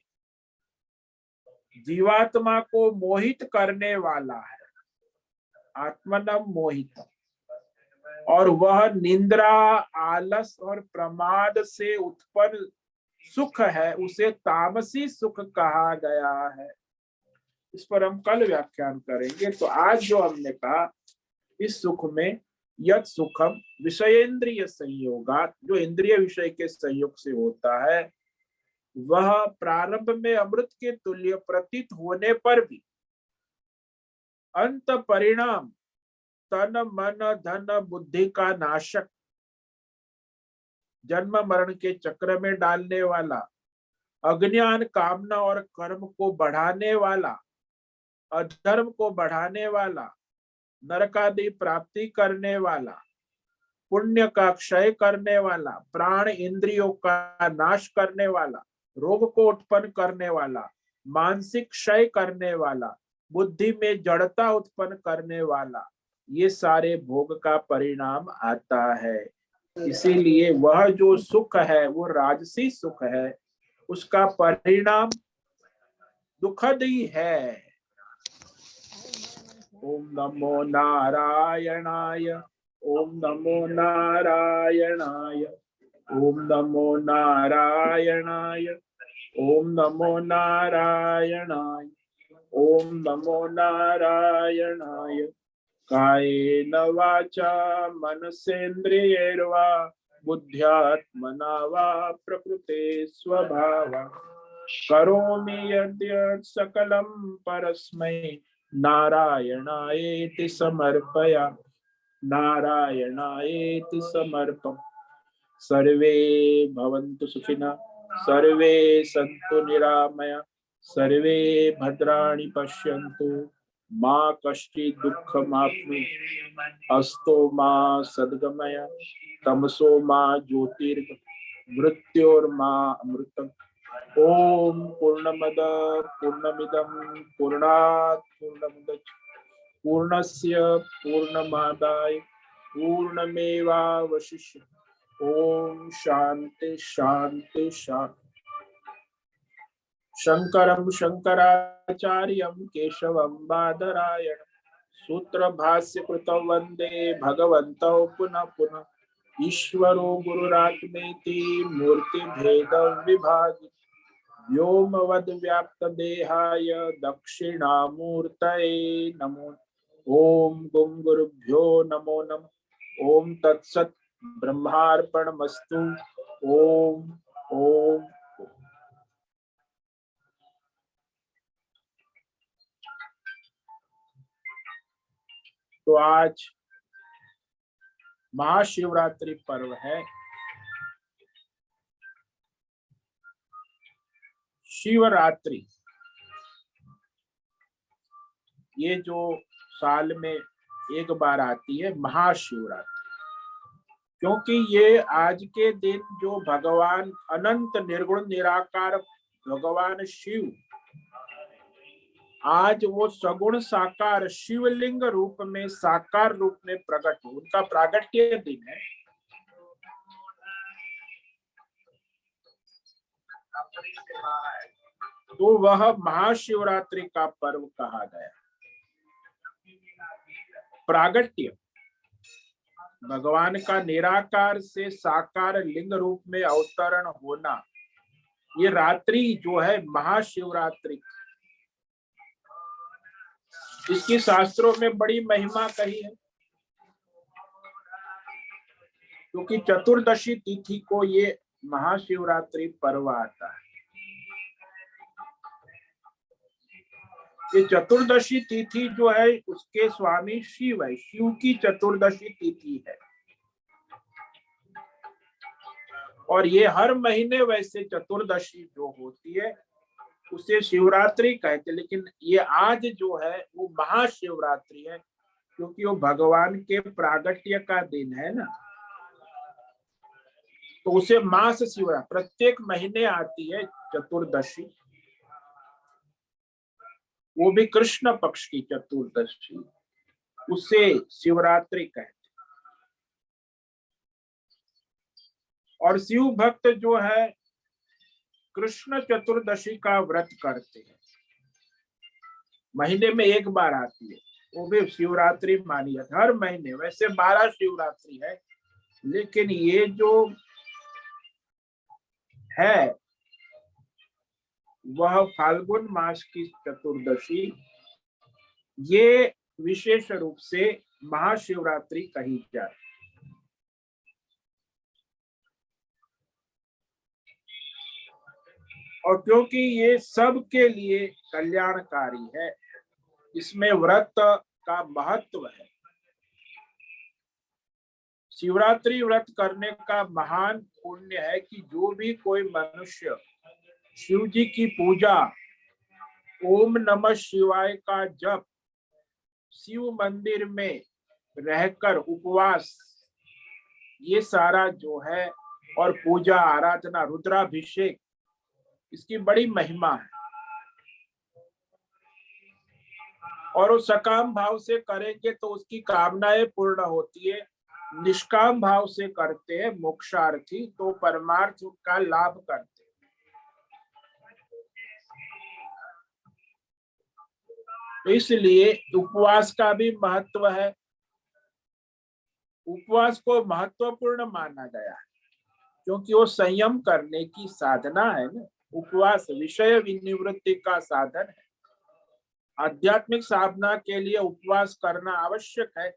जीवात्मा को मोहित करने वाला है, आत्मनम मोहित, और वह निंद्रा आलस और प्रमाद से उत्पन्न सुख है, उसे तामसी सुख कहा गया है। इस पर हम कल व्याख्यान करेंगे। तो आज जो हमने कहा, इस सुख में यत् सुखम विषयेंद्रिय संयोगात, जो इंद्रिय विषय के संयोग से होता है, वह प्रारंभ में अमृत के तुल्य प्रतीत होने पर भी अंत परिणाम तन मन धन बुद्धि का नाशक, जन्म मरण के चक्र में डालने वाला, अज्ञान कामना और कर्म को बढ़ाने वाला, अधर्म को बढ़ाने वाला, नरकादि प्राप्ति करने वाला, पुण्य का क्षय करने वाला, प्राण इंद्रियों का नाश करने वाला, रोग को उत्पन्न करने वाला, मानसिक क्षय करने वाला, बुद्धि में जड़ता उत्पन्न करने वाला, ये सारे भोग का परिणाम आता है। इसीलिए वह जो सुख है वो राजसी सुख है, उसका परिणाम दुखद ही है। ओम नमो नारायणाय, ओम नमो नारायणाय, ओम नमो नारायणाय, ओम नमो नारायणाय, ओम नमो नारायणाय। कायेन वाचा मनसेन्द्रियैर्वा बुद्ध्यात्मना वा प्रकृते स्वभावः करोमि यद्यत् सकलं परस्मै नारायणायेति समर्पयामि। नारायणायेति समर्पम्। सर्वे भवन्तु सुखिनः, सर्वे सन्तु निरामया, सर्वे भद्राणि पश्यन्तु, मा कश्चित् दुःखमाप्नुयात्। अस्तो मा सद्गमय, तमसो मा ज्योतिर्मृत्योर्मा अमृतम्। ओम पूर्णमद पूर्णमिदं पूर्णात् पूर्णमुदच्यते पूर्णस्य पूर्णमादाय पूर्णमेवावशिष्यते। ओम शांति शांति शांति। शंकरं शंकराचार्यं केशवं बादरायणं सूत्र भाष्य कृतौ वंदे भगवन्तौ पुनः पुनः। ईश्वरो गुरुरात्मेति मूर्ति भेद विभागि व्योमवद् व्याप्त देहाय दक्षिणामूर्तये नमो। ओम गुं गुरुभ्यो नमो नमः। ओम तत्सत् ब्रह्मार्पणमस्तु। ओम ओम। तो आज महाशिवरात्रि पर्व है। शिवरात्रि ये जो साल में एक बार आती है महाशिवरात्रि, क्योंकि ये आज के दिन जो भगवान अनंत निर्गुण निराकार भगवान शिव आज वो सगुण साकार शिवलिंग रूप में साकार रूप में प्रकट हो, उनका प्रागट्य दिन है। तो वह महाशिवरात्रि का पर्व कहा गया। प्रागट्य भगवान का निराकार से साकार लिंग रूप में अवतरण होना, ये रात्रि जो है महाशिवरात्रि, इसकी शास्त्रों में बड़ी महिमा कही है, क्योंकि चतुर्दशी तिथि को ये महाशिवरात्रि पर्व आता है। ये चतुर्दशी तिथि जो है उसके स्वामी शिव है, शिव की चतुर्दशी तिथि है। और ये हर महीने वैसे चतुर्दशी जो होती है उसे शिवरात्रि कहते, लेकिन ये आज जो है वो महाशिवरात्रि है, क्योंकि वो भगवान के प्रागट्य का दिन है ना। तो उसे मास शिवरात्रि प्रत्येक महीने आती है चतुर्दशी, वो भी कृष्ण पक्ष की चतुर्दशी, उसे शिवरात्रि कहते। और शिव भक्त जो है कृष्ण चतुर्दशी का व्रत करते हैं, महीने में एक बार आती है, वो भी शिवरात्रि मानी जाती है। हर महीने वैसे 12 शिवरात्रि है, लेकिन ये जो है वह फाल्गुन मास की चतुर्दशी, ये विशेष रूप से महाशिवरात्रि कही जाती है। और क्योंकि ये सबके लिए कल्याणकारी है, इसमें व्रत का महत्व है। शिवरात्रि व्रत करने का महान पुण्य है कि जो भी कोई मनुष्य शिव जी की पूजा, ओम नमः शिवाय का जप, शिव मंदिर में रहकर उपवास, ये सारा जो है, और पूजा आराधना रुद्राभिषेक, इसकी बड़ी महिमा है। और वो सकाम भाव से करेंगे तो उसकी कामनाएं पूर्ण होती है। निष्काम भाव से करते हैं मोक्षार्थी तो परमार्थ का लाभ करते हैं। तो इसलिए उपवास का भी महत्व है। उपवास को महत्वपूर्ण माना गया है, क्योंकि वो संयम करने की साधना है ना। उपवास विषय विनिवृत्ति का साधन है। आध्यात्मिक साधना के लिए उपवास करना आवश्यक है,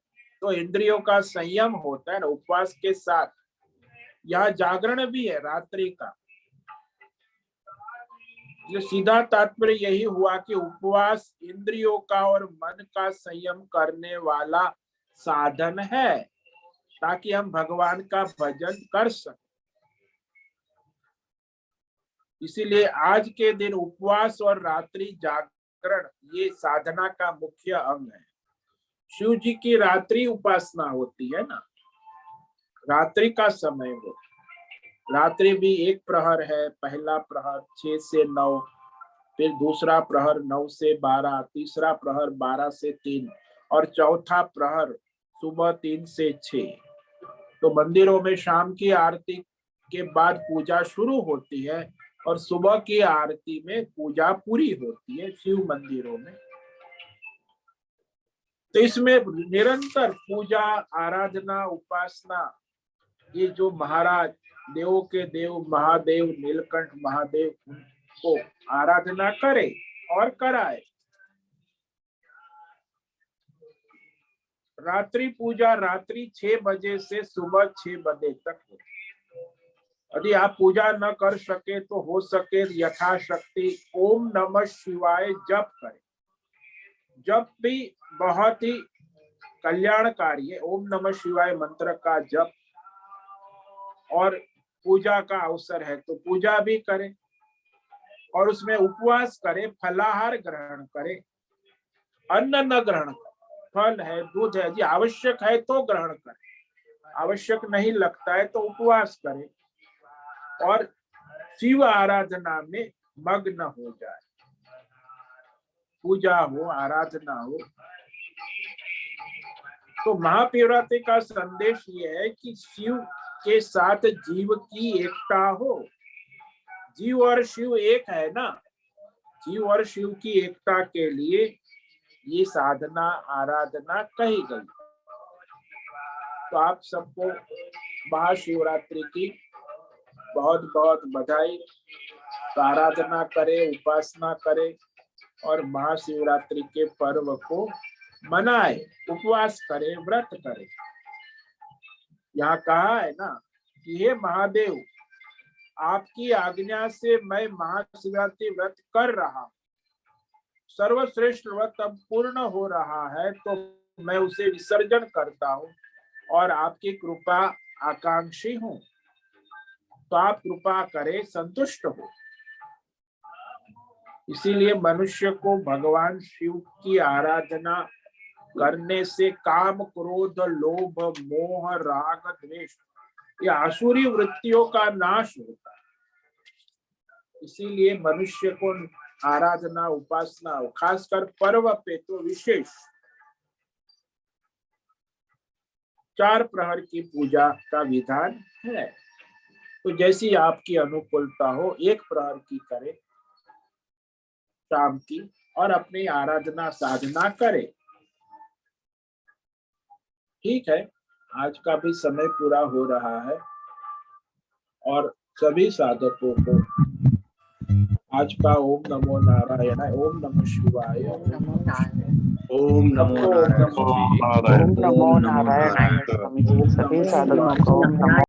तो इंद्रियों का संयम होता है ना उपवास के साथ। यह जागरण भी है रात्रि का। ये सीधा तात्पर्य यही हुआ कि उपवास इंद्रियों का और मन का संयम करने वाला साधन है ताकि हम भगवान का भजन कर सकें। इसीलिए आज के दिन उपवास और रात्रि जागरण ये साधना का मुख्य अंग है। शिव जी की रात्रि उपासना होती है ना, रात्रि का समय हो। रात्रि भी एक प्रहर है, पहला प्रहर 6 से 9, फिर दूसरा प्रहर 9 से 12, तीसरा प्रहर 12 से 3 और चौथा प्रहर सुबह 3 से 6। तो मंदिरों में शाम की आरती के बाद पूजा शुरू होती है और सुबह की आरती में पूजा पूरी होती है शिव मंदिरों में। तो इसमें निरंतर पूजा, आराधना, उपासना, ये जो महाराज देवों के देव महादेव नीलकंठ महादेव को आराधना करे और कराए। रात्रि पूजा रात्रि 6 बजे से सुबह 6 बजे तक हो। यदि आप पूजा न कर सके तो हो सके यथाशक्ति ओम नमः शिवाय जप करें। जप भी बहुत ही कल्याणकारी है। ओम नमः शिवाय मंत्र का जप, और पूजा का अवसर है तो पूजा भी करें और उसमें उपवास करें, फलाहार ग्रहण करें, अन्न न ग्रहण करें। फल है, दूध है, जी आवश्यक है तो ग्रहण करें, आवश्यक नहीं लगता है तो उपवास करें और शिव आराधना में मग्न हो जाए। पूजा हो, आराधना हो। तो महाशिवरात्रि का संदेश ये है कि शिव के साथ जीव की एकता हो। जीव और शिव एक है ना, जीव और शिव की एकता के लिए ये साधना आराधना कही गई। तो आप सबको महाशिवरात्रि की बहुत बहुत बधाई। आराधना करें, उपासना करें और महाशिवरात्रि के पर्व को मनाए, उपवास करें, व्रत करें। यहाँ कहा है ना कि हे महादेव, आपकी आज्ञा से मैं महाशिवरात्रि व्रत कर रहा हूँ। सर्वश्रेष्ठ व्रत अब पूर्ण हो रहा है तो मैं उसे विसर्जन करता हूँ और आपकी कृपा आकांक्षी हूँ। तो आप कृपा करें, संतुष्ट हो। इसीलिए मनुष्य को भगवान शिव की आराधना करने से काम, क्रोध, लोभ, मोह, राग, द्वेष, ये आसुरी वृत्तियों का नाश होता है। इसीलिए मनुष्य को आराधना, उपासना, खासकर पर्व पे तो विशेष 4 प्रहर की पूजा का विधान है। तो जैसी आपकी अनुकूलता हो, 1 प्रहर की करें शाम की और अपनी आराधना साधना करें। ठीक है, आज का भी समय पूरा हो रहा है और सभी साधकों को आज का ओम नमो नारायण, ओम नमः शिवाय, ओम नमो नारायण, ओम नमो नारायण, ओम नमो नारायण। स्वामी जी, सभी साधकों को ओम नमो